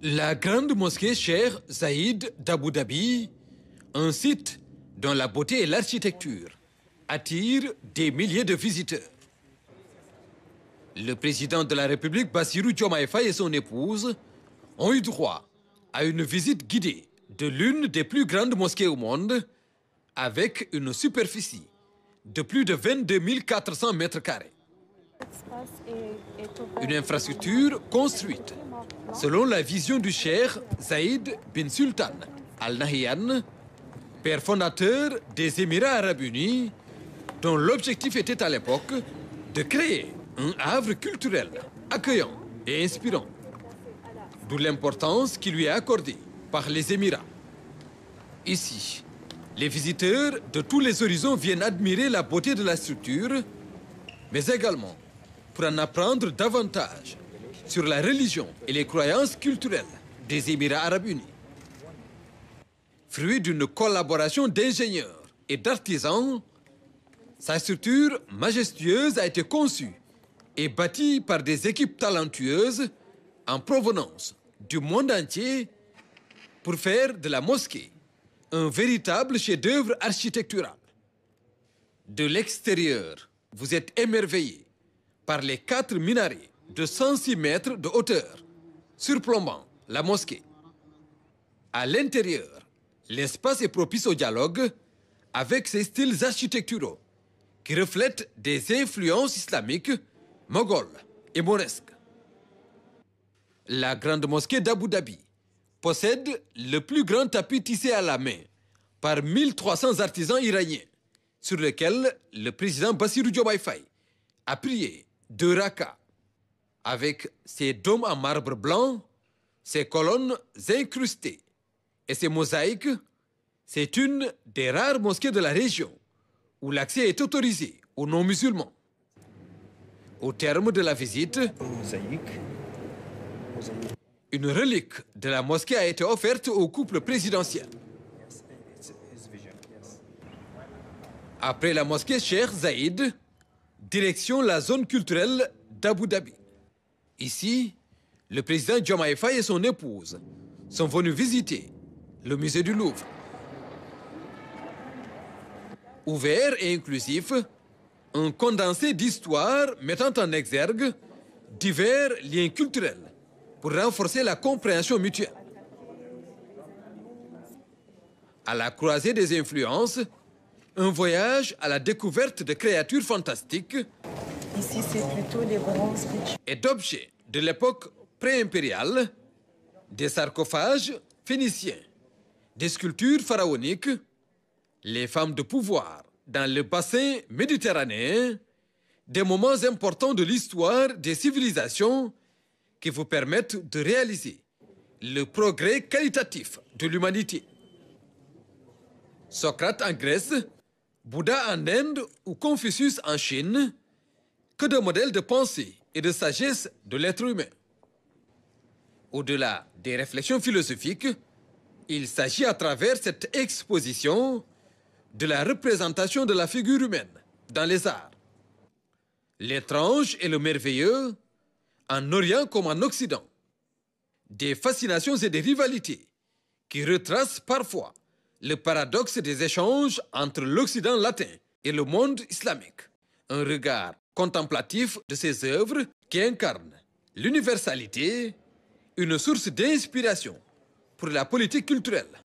La grande mosquée Cheikh Zayed d'Abu Dhabi, un site dont la beauté et l'architecture attirent des milliers de visiteurs. Le président de la République, Bassirou Diomaye Faye et son épouse ont eu droit à une visite guidée de l'une des plus grandes mosquées au monde, avec une superficie de plus de 22 400 mètres carrés. Une infrastructure construite selon la vision du cheikh Zayed bin Sultan Al Nahyan, père fondateur des Émirats arabes unis, dont l'objectif était à l'époque de créer un havre culturel accueillant et inspirant, d'où l'importance qui lui est accordée par les Émirats. Ici, les visiteurs de tous les horizons viennent admirer la beauté de la structure, mais également pour en apprendre davantage sur la religion et les croyances culturelles des Émirats arabes unis. Fruit d'une collaboration d'ingénieurs et d'artisans, sa structure majestueuse a été conçue et bâtie par des équipes talentueuses en provenance du monde entier pour faire de la mosquée un véritable chef-d'œuvre architectural. De l'extérieur, vous êtes émerveillé par les 4 minarets de 106 mètres de hauteur, surplombant la mosquée. À l'intérieur, l'espace est propice au dialogue avec ses styles architecturaux qui reflètent des influences islamiques, mogholes et mauresques. La grande mosquée d'Abu Dhabi possède le plus grand tapis tissé à la main par 1300 artisans iraniens, sur lequel le président Bassirou Diomaye Faye a prié 2 rakas. Avec ses dômes en marbre blanc, ses colonnes incrustées et ses mosaïques, c'est une des rares mosquées de la région où l'accès est autorisé aux non-musulmans. Au terme de la visite, une relique de la mosquée a été offerte au couple présidentiel. Après la mosquée Cheikh Zayed, direction la zone culturelle d'Abu Dhabi. Ici, le président Diomaye Faye et son épouse sont venus visiter le musée du Louvre. Ouvert et inclusif, un condensé d'histoire mettant en exergue divers liens culturels pour renforcer la compréhension mutuelle. À la croisée des influences, un voyage à la découverte de créatures fantastiques. Ici, c'est plutôt les bronzes et d'objets de l'époque pré-impériale, des sarcophages phéniciens, des sculptures pharaoniques, les femmes de pouvoir dans le bassin méditerranéen, des moments importants de l'histoire des civilisations qui vous permettent de réaliser le progrès qualitatif de l'humanité. Socrate en Grèce, Bouddha en Inde ou Confucius en Chine, que de modèles de pensée et de sagesse de l'être humain. Au-delà des réflexions philosophiques, il s'agit à travers cette exposition de la représentation de la figure humaine dans les arts. L'étrange et le merveilleux, en Orient comme en Occident. Des fascinations et des rivalités qui retracent parfois le paradoxe des échanges entre l'Occident latin et le monde islamique. Un regard contemplatif de ces œuvres qui incarnent l'universalité, une source d'inspiration pour la politique culturelle.